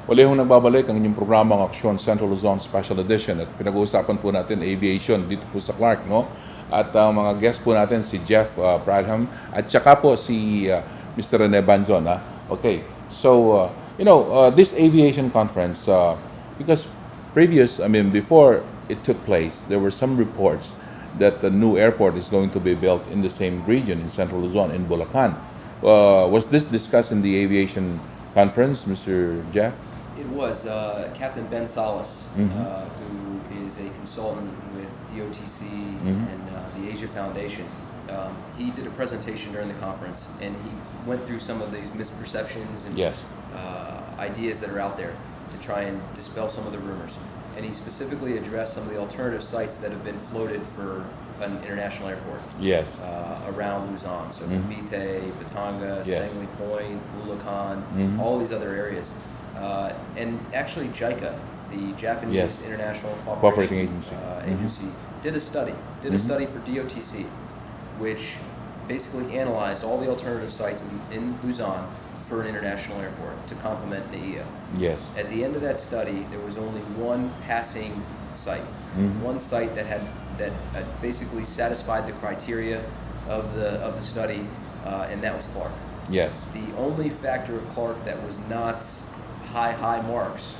Uli hong nagbabalik ang inyong programang Aksyon Central Luzon Special Edition at pinag-uusapan po natin aviation dito po sa Clark, no? At ang mga guest po natin si Jeff Bradham at saka po si Mr. Rene Banzon. Okay, so this aviation conference, because before it took place, there were some reports that the new airport is going to be built in the same region in Central Luzon, in Bulacan. Was this discussed in the aviation conference, Mr. Jeff? It was Captain Ben Salas, who is a consultant with DOTC and the Asia Foundation. He did a presentation during the conference, and he went through some of these misperceptions and ideas that are out there to try and dispel some of the rumors. And he specifically addressed some of the alternative sites that have been floated for an international airport. Yes. Around Luzon, so Cavite, Batangas, Sangley Point, Bulacan, all these other areas. And actually JICA, the Japanese International Cooperation Agency, did a study for DOTC, which basically analyzed all the alternative sites in Luzon for an international airport to complement NAIA. Yes. At the end of that study, there was only one passing site, one site that basically satisfied the criteria of the study, and that was Clark. Yes. The only factor of Clark that was not high marks,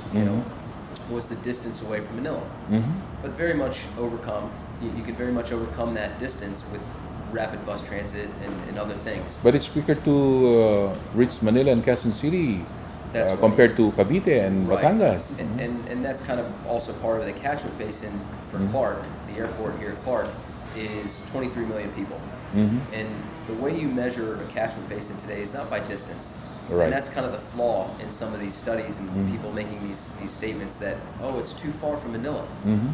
was the distance away from Manila. But very much overcome. You could very much overcome that distance with rapid bus transit and other things. But it's quicker to reach Manila and Quezon City compared to Cavite and Batangas. And that's kind of also part of the catchment basin for Clark. The airport here at Clark is 23 million people. And the way you measure a catchment basin today is not by distance. Right. And that's kind of the flaw in some of these studies and people making these statements that, it's too far from Manila.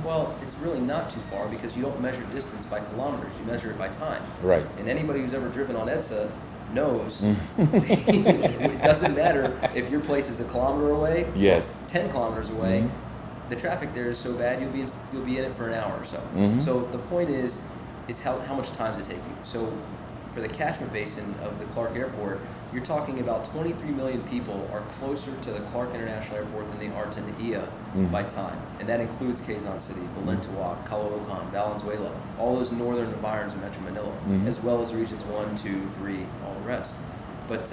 Well, it's really not too far because you don't measure distance by kilometers, you measure it by time. Right. And anybody who's ever driven on EDSA knows it doesn't matter if your place is a kilometer away, 10 kilometers away, the traffic there is so bad you'll be in it for an hour or so. So the point is, it's how much time does it take you. So for the catchment basin of the Clark Airport, you're talking about 23 million people are closer to the Clark International Airport than they are to NAIA by time. And that includes Quezon City, Balintawak, Caloocan, Valenzuela, all those northern environs of Metro Manila, as well as regions 1, 2, 3, all the rest. But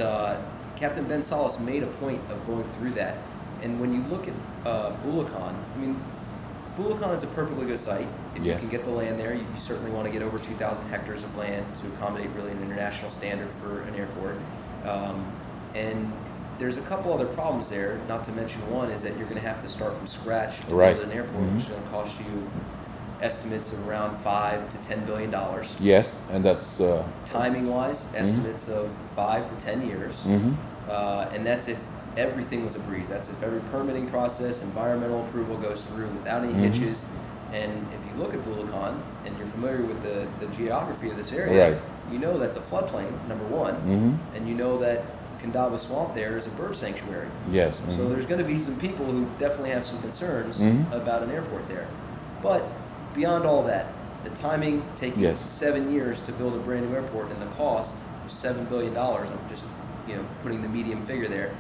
Captain Ben Salas made a point of going through that. And when you look at Bulacan, Bulacan is a perfectly good site. If you can get the land there, you certainly want to get over 2,000 hectares of land to accommodate really an international standard for an airport. And there's a couple other problems there, not to mention one is that you're going to have to start from scratch to build an airport, which is going to cost you estimates of around $5 to $10 billion. Yes, and that's... Timing-wise, estimates of 5 to 10 years. And that's if everything was a breeze. That's if every permitting process, environmental approval goes through without any hitches. And if you look at Bulacan, and you're familiar with the geography of this area, you know that's a floodplain, number one, and you know that Candaba Swamp there is a bird sanctuary. Yes. So there's going to be some people who definitely have some concerns about an airport there. But beyond all that, the timing taking 7 years to build a brand new airport and the cost of $7 billion, I'm just putting the medium figure there,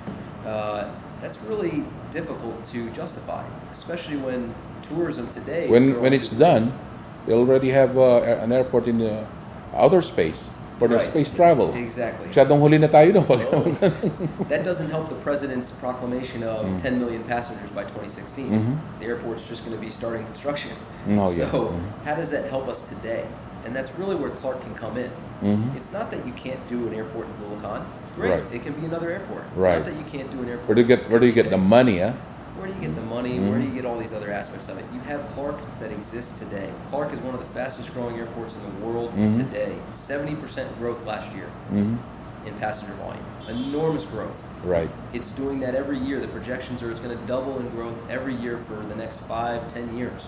that's really difficult to justify, especially when tourism today is when it's done, they already have an airport in the outer space for the space travel. Exactly. Masyadong huli na tayo doon. That doesn't help the president's proclamation of 10 million passengers by 2016. The airport's just going to be starting construction. How does that help us today? And that's really where Clark can come in. It's not that you can't do an airport in Bulacan. Great, it can be another airport. Not that you can't do an airport. Where do you get the money, Where do you get the money? Where do you get all these other aspects of it? You have Clark that exists today. Clark is one of the fastest growing airports in the world today. 70% growth last year in passenger volume. Enormous growth. Right. It's doing that every year. The projections are it's going to double in growth every year for the next 5-10 years.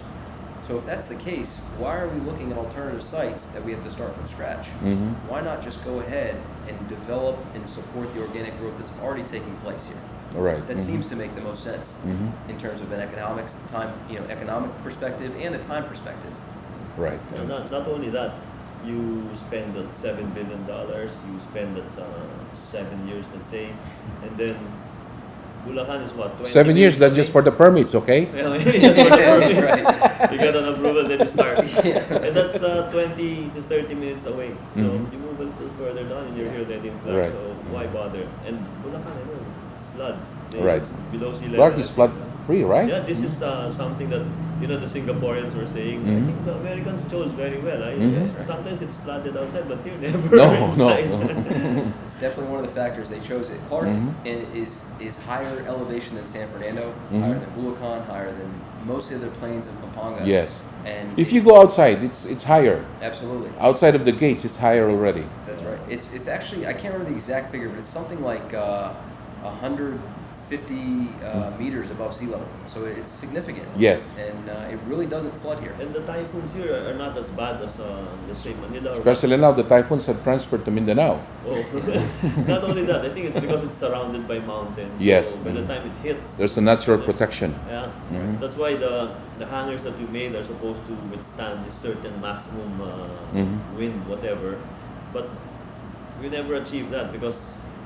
So if that's the case, why are we looking at alternative sites that we have to start from scratch? Why not just go ahead and develop and support the organic growth that's already taking place here? Right. That seems to make the most sense in terms of an economic perspective and a time perspective. Right. And not only that, you spend that $7 billion, you spend that 7 years, let's say, and then Bulacan is what, 20 7 years, minutes that's away? just for the permits, okay? Yeah, just for the permits. Right. You get an approval, then you start. And that's 20 to 30 minutes away. So Mhm. you move a little further down and you're here already in Clark. Right. So why bother? And Bulacan, I know, floods. Right. It's below sea level. Clark is flood free, right? Yeah, this is something that the Singaporeans were saying. I Mhm. think the Americans chose very well. Mhm. Sometimes it's flooded outside, but here never No, inside. no. It's definitely one of the factors they chose it. Clark Mhm. is higher elevation than San Fernando, Mhm. higher than Bulacan, higher than most of the plains of Pampanga. Yes. And If you go outside, it's higher. absolutely, Outside of the gates, it's higher already. that's right. It's actually, I can't remember the exact figure, but it's something like 150 meters above sea level. So it's significant. Yes. And it really doesn't flood here. And the typhoons here are not as bad as let's say Manila. Or Especially now, the typhoons have transferred to Mindanao. Oh. Not only that, I think it's because it's surrounded by mountains. Yes. So by the time it hits, There's a natural protection. yeah, Mhm. that's why the hangars that we made are supposed to withstand this certain maximum Mhm. wind, whatever. But we never achieved that because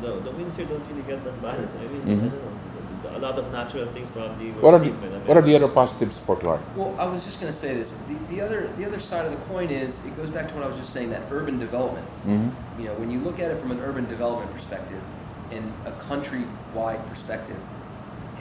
the winds here don't really get that bad. I mean, Mhm. I don't know. A lot of natural things probably were What are seen by the what are the other positives for Clark? Well, I was just going to say this. The other side of the coin is it goes back to what I was just saying, that urban development. Mhm. You know, when you look at it from an urban development perspective and a country-wide perspective,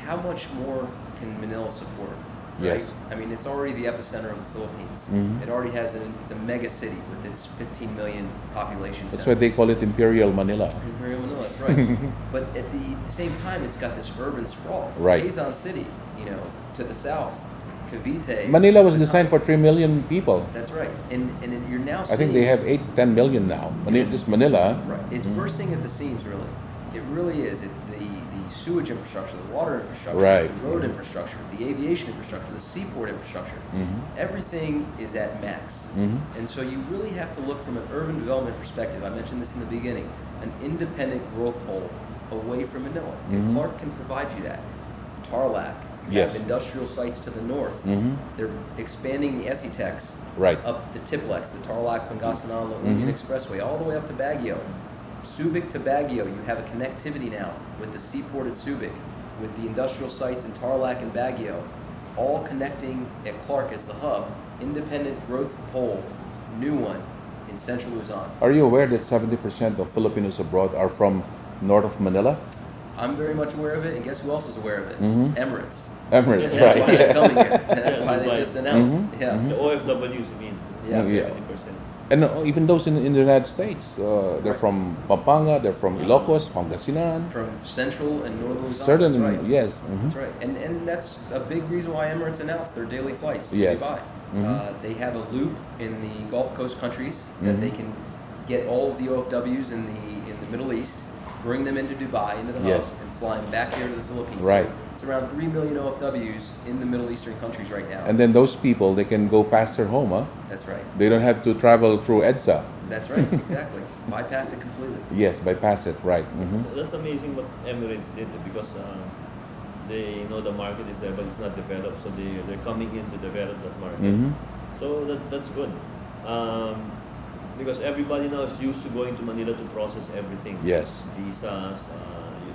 how much more can Manila support? Right? Yes. I mean, it's already the epicenter of the Philippines. Mhm. It already has it's a mega city with its 15 million population. That's center. why they call it Imperial Manila. Imperial Manila, that's right. But at the same time, it's got this urban sprawl. Right. Quezon City, to the south, Cavite. Manila was Bataan. designed for 3 million people. That's right. And you're now I seeing... think they have 8-10 million now. Just Manila. Right. It's Mhm. bursting at the seams, really. It really is. The sewage infrastructure, the water infrastructure, Right. the road infrastructure, the aviation infrastructure, the seaport infrastructure. Mhm. Everything is at max. Mhm. And so you really have to look from an urban development perspective. I mentioned this in the beginning, an independent growth pole away from Manila. And Mhm. Clark can provide you that. Tarlac. You Yes. have industrial sites to the north. Mhm. They're expanding the SETEX Right. up the Tiplex, the Tarlac, Pangasinan, La Union Mhm. Expressway, all the way up to Baguio. Subic to Baguio, you have a connectivity now with the seaport at Subic, with the industrial sites in Tarlac and Baguio, all connecting at Clark as the hub, independent growth pole, new one in central Luzon. Are you aware that 70% of Filipinos abroad are from north of Manila? I'm very much aware of it, and guess who else is aware of it? Mhm. Emirates. Emirates, And that's why right? they're coming here. And that's Yeah, why they Dubai. just announced. Mhm. Yeah. Mhm. The OFWs, I mean. Yeah. Yeah. 50%. And even those in the United States, they're Right. from Pampanga, they're from Ilocos, Pangasinan. From central and northern Luzon. Certain, that's right. yes. Mhm. That's right, and that's a big reason why Emirates announced their daily flights to Yes. Dubai. Mhm. They have a loop in the Gulf Coast countries that Mhm. they can get all of the OFWs in the Middle East, bring them into Dubai, into the hub, Yes. and fly them back here to the Philippines. Right. So it's around 3 million OFWs in the Middle Eastern countries right now. And then those people, they can go faster home, huh? That's right. They don't have to travel through EDSA. That's right. Exactly. Bypass it completely. Yes, bypass it, right. Mhm. That's amazing what Emirates did because they know the market is there, but it's not developed, so they're coming in to develop that market. Mhm. So that's good. Because everybody now is used to going to Manila to process everything. Yes. Visas,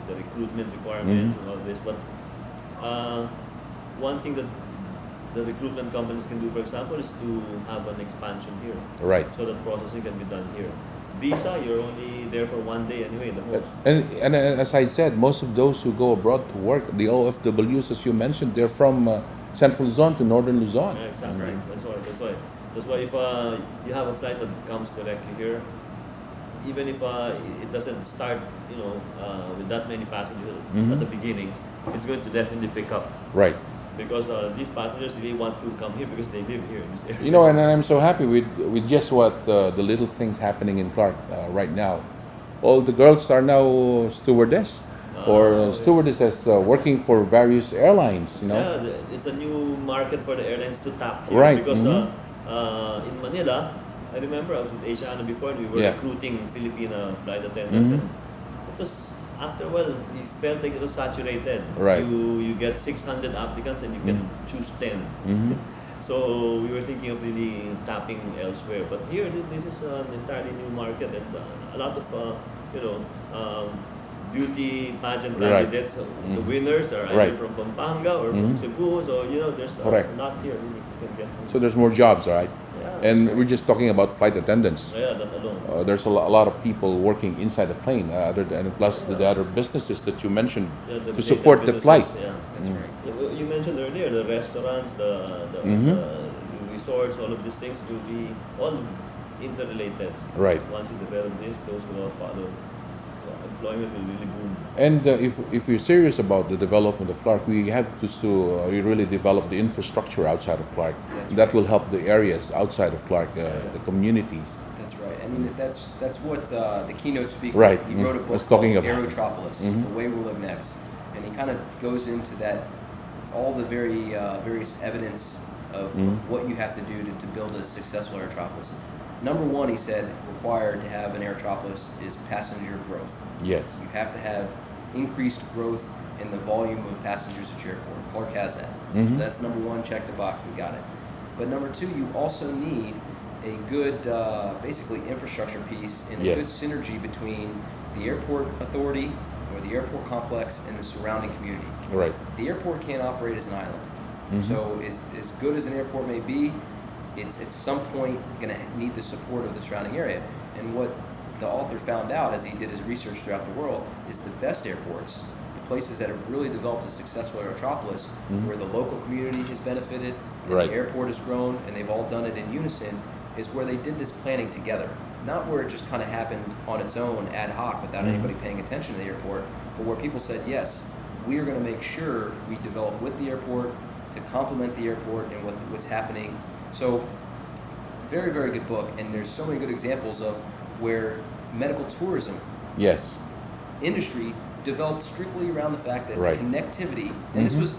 the recruitment requirements Mhm. and all this. But one thing that the recruitment companies can do, for example, is to have an expansion here, Right. so that processing can be done here. Visa, you're only there for 1 day anyway, the most. And as I said, most of those who go abroad to work, the OFWs, as you mentioned, they're from Central Luzon to Northern Luzon. Yeah, exactly. That's right. That's why if you have a flight that comes directly here, even if it doesn't start, with that many passengers Mhm. at the beginning, it's going to definitely pick up Right. because these passengers they want to come here because they live here in this area. You know, and I'm so happy with just what the little things happening in Clark right now. All the girls are now stewardess or yeah. stewardesses working for various airlines. You know. Yeah, it's a new market for the airlines to tap here Right, because mhm. in Manila, I remember I was with Asiana before and we were Yeah. recruiting Filipino flight attendants Mhm. and it was after a while we felt like it was saturated. Right. You get 600 applicants and you can choose 10. Mhm. So we were thinking of really tapping elsewhere, but here this is an entirely new market and a lot of beauty pageant Right. candidates. The winners are either Right. from Pampanga or from Cebu. So there's Correct. not here really you can get. So there's more jobs, right? Yeah, And we're just talking about flight attendants. yeah, that alone. There's a lot of people working inside the plane, other than plus the other businesses that you mentioned Yeah, the to support the businesses, flight. Yeah. That's right. You mentioned earlier the restaurants, the resorts, all of these things will be all interrelated. Right. Once you develop this, those will all follow. So employment will really boom. And if we're serious about the development of Clark, we have to we really develop the infrastructure outside of Clark. That's That right. will help the areas outside of Clark, the communities. That's right. I mean, that's what the keynote speaker. Right. He wrote a book Was talking called about. Aerotropolis: The Way We'll Live Next, and he kind of goes into that, all the various evidence of what you have to do to build a successful aerotropolis. Number one, he said, required to have an aerotropolis is passenger growth. Yes. You have to have increased growth in the volume of passengers at your airport. Clark has that. So that's number one, check the box, we got it. But number two, you also need a good, basically, infrastructure piece and a Yes. good synergy between the airport authority or the airport complex and the surrounding community. Right. The airport can't operate as an island. So as good as an airport may be, it's at some point going to need the support of the surrounding area. And what the author found out as he did his research throughout the world is the best airports, the places that have really developed a successful aerotropolis, where the local community has benefited, and Right. the airport has grown, and they've all done it in unison, is where they did this planning together. Not where it just kind of happened on its own, ad hoc, without anybody paying attention to the airport, but where people said, yes, we are going to make sure we develop with the airport to complement the airport and what's happening. So, very, very good book, and there's so many good examples of where medical tourism Yes. industry developed strictly around the fact that Right. the connectivity, and this was,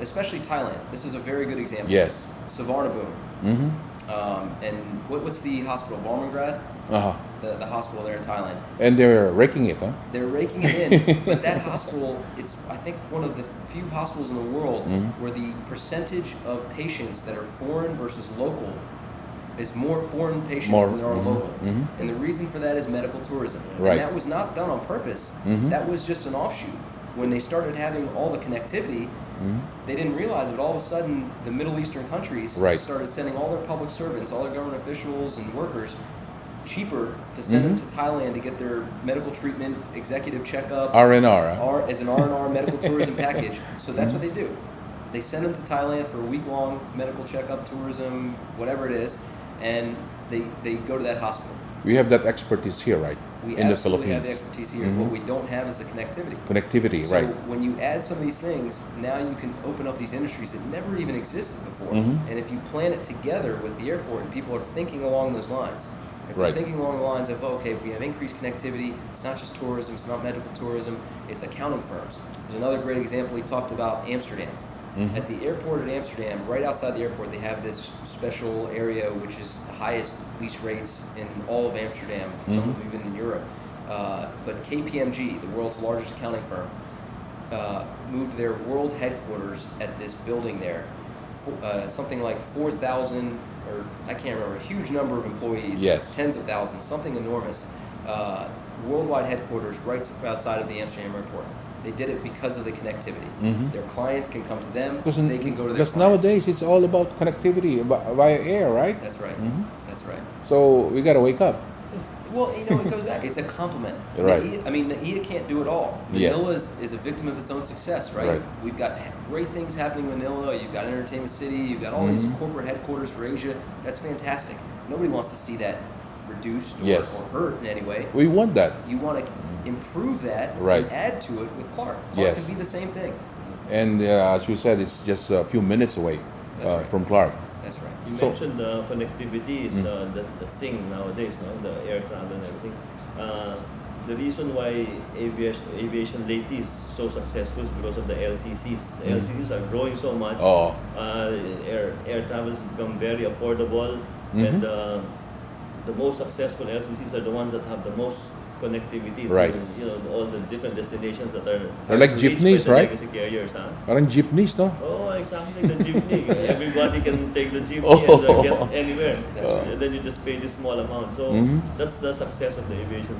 especially Thailand. This is a very good example. Yes. Savarnabhumi. Mm-hmm. And what's the hospital? Balmangrad? Uh-huh. The hospital there in Thailand. And they're raking it, huh? They're raking it in, but that hospital, it's, I think, one of the few hospitals in the world where the percentage of patients that are foreign versus local is more foreign patients More, than there are local. mhm. And the reason for that is medical tourism. Right. And that was not done on purpose. That was just an offshoot. When they started having all the connectivity, they didn't realize it. All of a sudden, the Middle Eastern countries Right. started sending all their public servants, all their government officials and workers, cheaper to send them to Thailand to get their medical treatment, executive checkup, R&R, huh? as an R&R medical tourism package. So that's what they do. They send them to Thailand for a week-long medical checkup, tourism, whatever it is, and they go to that hospital. We have that expertise here, right? We In the absolutely have Philippines. the expertise here. What we don't have is the connectivity. Connectivity, So right. when you add some of these things, now you can open up these industries that never even existed before. And if you plan it together with the airport and people are thinking along those lines, if we're Right. thinking along the lines of, okay, if we have increased connectivity, it's not just tourism, it's not medical tourism, it's accounting firms. There's another great example. He talked about Amsterdam. At the airport in Amsterdam, right outside the airport, they have this special area which is the highest lease rates in all of Amsterdam, some of even in Europe. But KPMG, the world's largest accounting firm, moved their world headquarters at this building there. Something like 4,000, or I can't remember, a huge number of employees, Yes. tens of thousands, something enormous. Worldwide headquarters right outside of the Amsterdam airport. They did it because of the connectivity. Their clients can come to them, they can go to their Because clients. nowadays it's all about connectivity via air, right? That's right. That's right. So we gotta wake up. Well, it goes back. It's a complement. Right. NAIA can't do it all. Yes. Manila is a victim of its own success, right? Right. We've got great things happening in Manila. You've got Entertainment City. You've got all these corporate headquarters for Asia. That's fantastic. Nobody wants to see that reduced or, Yes. or hurt in any way. We want that. You want to improve that Right. and add to it with Clark. Clark Yes. can be the same thing. And as you said, it's just a few minutes away That's right. from Clark. That's right. You So- mentioned connectivity is the thing nowadays, no? The air travel and everything. The reason why aviation lately is so successful is because of the LCCs. The LCCs are growing so much. Oh, Air travel has become very affordable, and the most successful LCCs are the ones that have the most connectivity. Right. To, all the different destinations that are They're like reached jeepneys, by the right? legacy carriers, huh? parang jeepneys, no? Oh, exactly like the jeepney. Everybody can take the jeepney Oh. and get anywhere. That's right. And then you just pay this small amount. So Mhm. that's the success of the aviation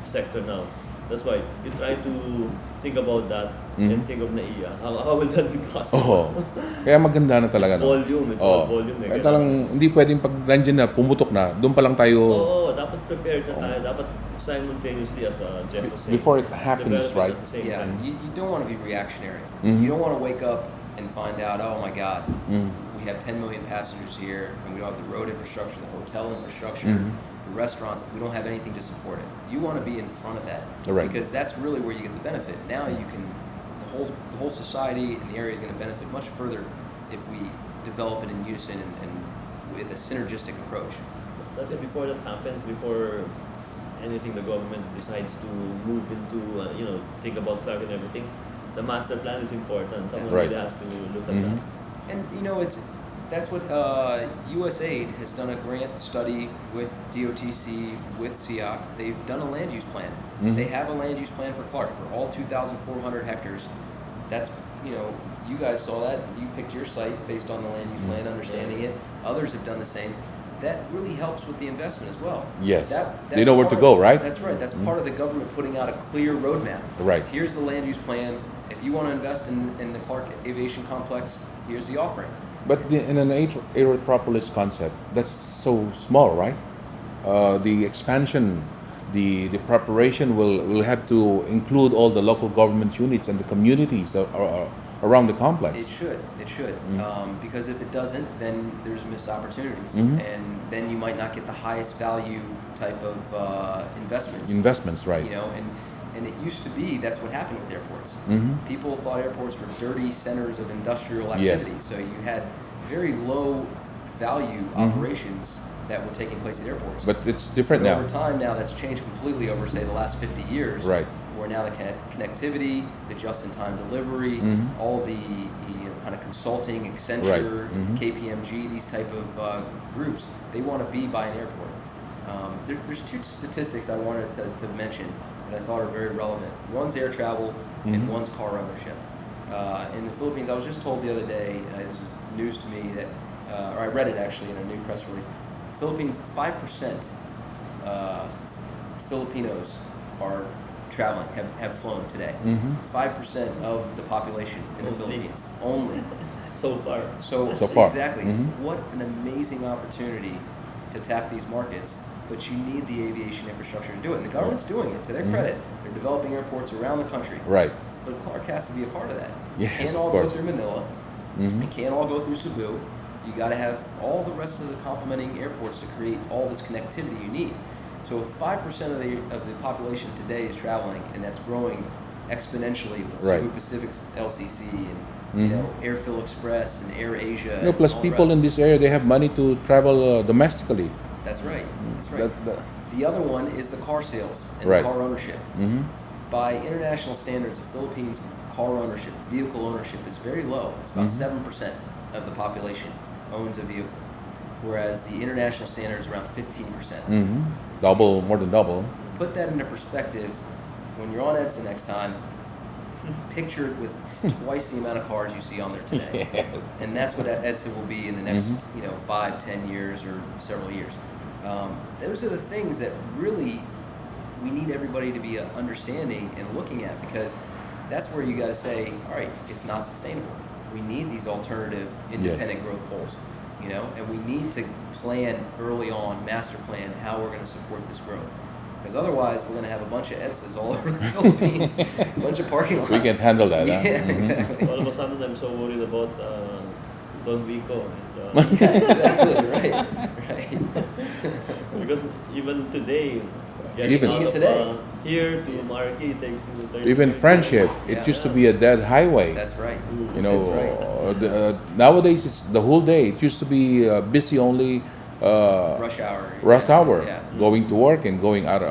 sector now. That's why you try to think about that Mhm. and think of NAIA. How will that be possible? Oo. Kaya maganda na talaga. It's No? volume, it's Oo. all volume. Kaya talagang hindi pwedeng pag nandiyan na, pumutok na, doon pa lang tayo, Oo, dapat prepared na tayo. Dapat simultaneously, as Jeff was saying. before it happens, develop it right? At the same Yeah, time. you don't want to be reactionary. Mhm. You don't want to wake up and find out, oh my God, Mm. we have 10 million passengers here, and we don't have the road infrastructure, the hotel infrastructure, Mhm. the restaurants. We don't have anything to support it. You want to be in front of that Right. because that's really where you get the benefit. Now you can, the whole society and the area is going to benefit much further if we develop it in unison and with a synergistic approach. That's it. Before that happens, before anything the government decides to move into, think about Clark and everything, the master plan is important. Someone That's right. really has to look at Mhm. that. And that's what USAID has done a grant study with DOTC, with SEAC. They've done a land use plan. Mhm. They have a land use plan for Clark for all 2,400 hectares. That's, you guys saw that. You picked your site based on the land use plan, understanding it. Others have done the same. That really helps with the investment as well. Yes. That's They know where to part go, of- right? That's right. That's part of the government putting out a clear roadmap. Right. Here's the land use plan. If you want to invest in the Clark Aviation Complex, here's the offering. But in an aerotropolis concept, that's so small, right? The expansion, the preparation will have to include all the local government units and the communities that are around the complex. It should. Because if it doesn't, then there's missed opportunities, Mhm. and then you might not get the highest value type of investments. Investments, right? And it used to be that's what happened with airports. Mhm. People thought airports were dirty centers of industrial Yes. activity, so you had very low value operations that were taking place at airports. But it's different But now. over time now, that's changed completely over, say, the last 50 years. Right. Where now the connectivity, the just-in-time delivery, Mhm. all the kind of consulting, Accenture, Right. Mhm. KPMG, these type of groups, they want to be by an airport. There's two statistics I wanted to mention that I thought are very relevant. One's air travel Mhm. and one's car ownership. In the Philippines, I was just told the other day, and this was news to me, that, or I read it actually in a new press release, the Philippines, 5% Filipinos are traveling, have flown today. Mhm. 5% of the population in the Only. Philippines, only. So far. So far. Exactly. Mhm. What an amazing opportunity to tap these markets, but you need the aviation infrastructure to do it. And the government's doing it, to their Mhm. credit. They're developing airports around the country. Right. But Clark has to be a part of that. Yes, it can't of all go course. through Manila. Mhm. It can't all go through Cebu. You got to have all the rest of the complementing airports to create all this connectivity you need. So if 5% of the population today is traveling, and that's growing exponentially with Right. Cebu Pacific's LCC and Mhm. Airfill Express and Air Asia. Plus and all the people rest. in this area, they have money to travel domestically. That's right. That's right. The other one is the car sales and Right. the car ownership. Mhm. By international standards, the Philippines car ownership, vehicle ownership is very low. It's about Mhm. 7% of the population owns a vehicle, whereas the international standard is around 15%. Mhm. Double, more than double. Put that into perspective. When you're on EDSA next time, picture it with twice the amount of cars you see on there today. Yes. And that's what EDSA will be in the next, Mhm. 5, 10 years or several years. Those are the things that really we need everybody to be understanding and looking at, because that's where you got to say, all right, it's not sustainable. We need these alternative, independent growth poles, and we need to plan early on, master plan how we're going to support this growth. Because otherwise, we're going to have a bunch of EDSAs all over the Philippines, a bunch of parking lots. We can handle that. Yeah, Huh? Mhm. exactly. All of a sudden, I'm so worried about Don Vico. And, Yeah, exactly. Right. Right. because even today, Even- out of, today. here to Marquee, it takes you 30 Even minutes. friendship, it Yeah. used to be a dead highway. That's right. That's right. Nowadays it's the whole day. It used to be busy only Rush hour. rush yeah, hour, Yeah. going to work and going out,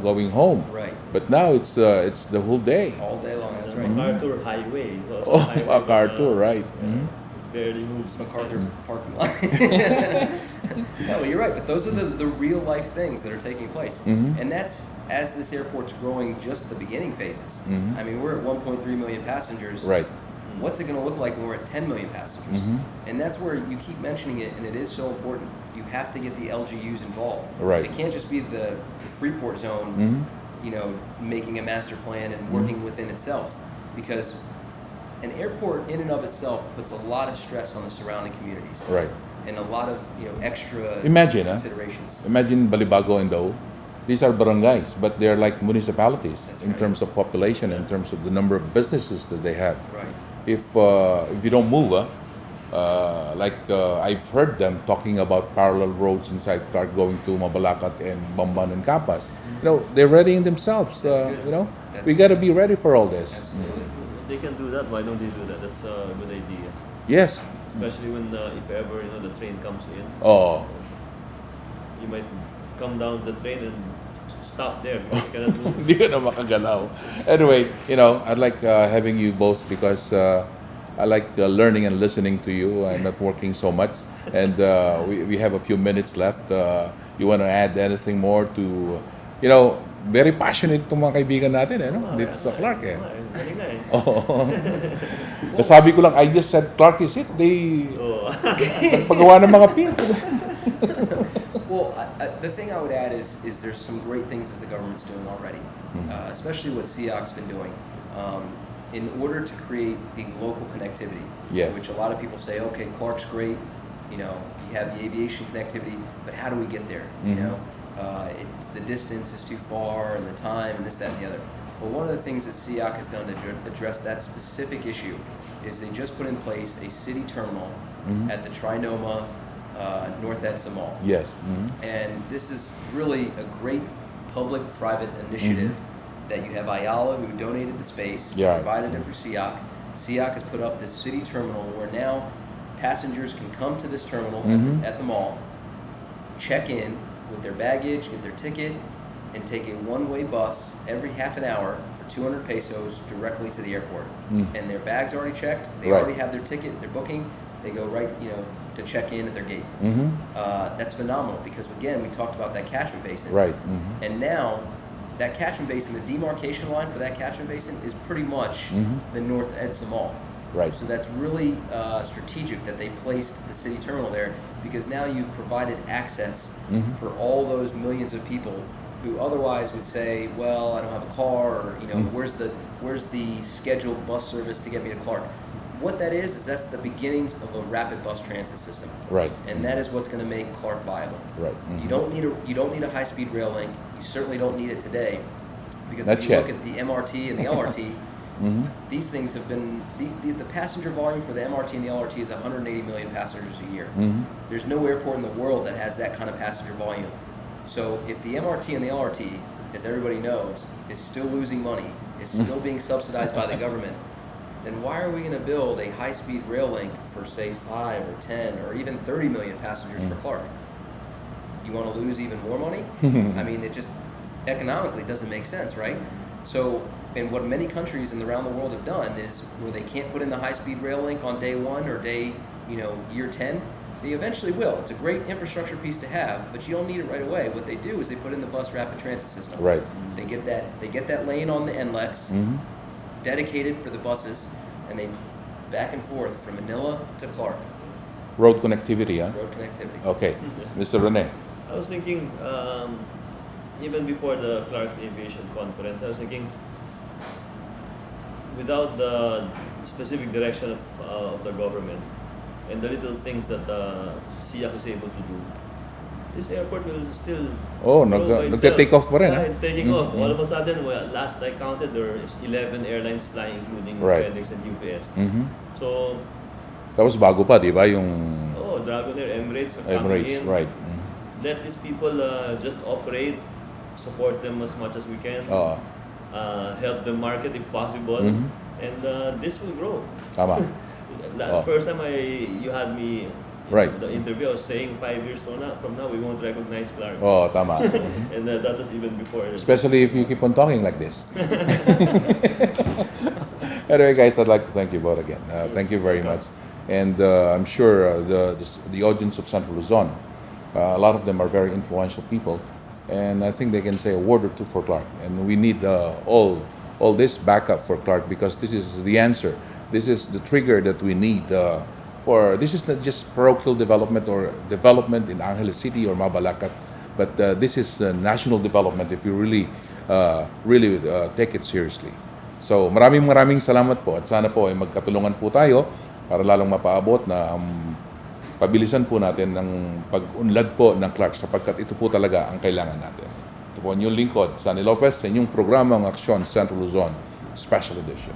going home. Right. But now it's the whole day. All day long. That's And right. MacArthur Highway. is also Oh, a highway, but, MacArthur, right. yeah, Mhm. barely moves. MacArthur parking lot. No, you're right. But those are the real life things that are taking place, Mhm. and that's as this airport's growing, just the beginning phases. Mhm. I mean, we're at 1.3 million passengers. Right. What's it going to look like when we're at 10 million passengers? Mhm. And that's where you keep mentioning it, and it is so important. You have to get the LGUs involved. Right. It can't just be the Freeport zone. Mhm. making a master plan and working within itself, because an airport in and of itself puts a lot of stress on the surrounding communities. Right. And a lot of extra Imagine, considerations. Imagine Balibago and Dao. These are barangays, but they're like municipalities That's in right. terms of population, in terms of the number of businesses that they have. Right. If you don't move, I've heard them talking about parallel roads inside Clark going to Mabalacat and Bamban and Capas. They're readying themselves. That's good. That's We good. got to be ready for all this. Absolutely. They can do that. Why don't they do that? That's a good idea. Yes. Especially when if ever the train comes in, Oh, you might come down the train and stop there. You cannot move. hindi ka na makagalaw. Anyway, I'd like having you both because I like learning and listening to you. I'm not working so much. And we have a few minutes left. You want to add anything more to, very passionate itong mga kaibigan natin, dito sa Clark, eh. Galing na eh. Oo. Nasabi ko lang, I just said Clark is it. They Oo. nagpagawa ng mga pins. Well, the thing I would add is there's some great things that the government's doing already, especially what SEAC's been doing, in order to create the local connectivity. Yes. Which a lot of people say, okay, Clark's great, you have the aviation connectivity, but how do we get there? The distance is too far, and the time, and this, that, and the other. Well, one of the things that SEAC has done to address that specific issue is they just put in place a city terminal at the Trinoma North Edsa Mall. Yes. And this is really a great public-private initiative that you have Ayala, who donated the space, Yeah. provided it for SEAC. SEAC has put up this city terminal where now passengers can come to this terminal at the mall, check in with their baggage, get their ticket, and take a one-way bus every half an hour for 200 pesos directly to the airport. And their bag's already checked, they Right. already have their ticket, their booking, they go right, to check in at their gate. That's phenomenal because, again, we talked about that catchment basin. Right. And now, that catchment basin, the demarcation line for that catchment basin is pretty much the North Edsa Mall. Right. So that's really strategic that they placed the city terminal there, because now you've provided access for all those millions of people who otherwise would say, well, I don't have a car, or where's the scheduled bus service to get me to Clark? What that is that's the beginnings of a rapid bus transit system. Right. And that is what's going to make Clark viable. Right. You don't need a high-speed rail link. You certainly don't need it today, because Not if you yet. look at the MRT and the LRT, these things have been the passenger volume for the MRT and the LRT is 180 million passengers a year. There's no airport in the world that has that kind of passenger volume. So if the MRT and the LRT, as everybody knows, is still losing money, is still being subsidized by the government, then why are we going to build a high-speed rail link for, say, 5 or 10 or even 30 million passengers for Clark? You want to lose even more money? I mean, it just economically doesn't make sense, right? So, and what many countries around the world have done is where they can't put in the high-speed rail link on day 1 or day, year 10, they eventually will. It's a great infrastructure piece to have, but you don't need it right away. What they do is they put in the bus rapid transit system. Right. They get that lane on the NLEX, dedicated for the buses, and they back and forth from Manila to Clark. Road connectivity, huh? Road connectivity. Okay. Mr. Rene. I was thinking, even before the Clark Aviation Conference, I was thinking, without the specific direction of the government and the little things that SEAC is able to do, this airport will still Oh, grow by nagka-take itself. off pa rin, Yeah, ah. it's taking off. All of a sudden, last I counted, there are 11 airlines flying, including Right. FedEx and UPS. Mhm. So, Tapos bago pa, di ba, yung Dragonair, Emirates are coming Emirates, in. right. Let these people just operate, support them as much as we can, Oo. help them market if possible, and this will grow. Tama. Oh. First time you had me Right. the interview, I was saying 5 years from now we won't recognize Clark. Oo, tama. And that was even before. Especially if you keep on talking like this. Anyway, guys, I'd like to thank you both again. Thank you very much. And I'm sure the audience of Central Luzon, a lot of them are very influential people. And I think they can say a word or two for Clark. And we need all this backup for Clark, because this is the answer. This is the trigger that we need this is not just parochial development or development in Angeles City or Mabalacat, but this is national development if you really really take it seriously. So maraming salamat po at sana po ay magkatulungan po tayo para lalong mapaabot na pabilisan po natin ng pag-unlad po ng Clark sapagkat ito po talaga ang kailangan natin. Ito po ang inyong lingkod, Sunny Lopez, sa inyong programang Aksyon Central Luzon Special Edition.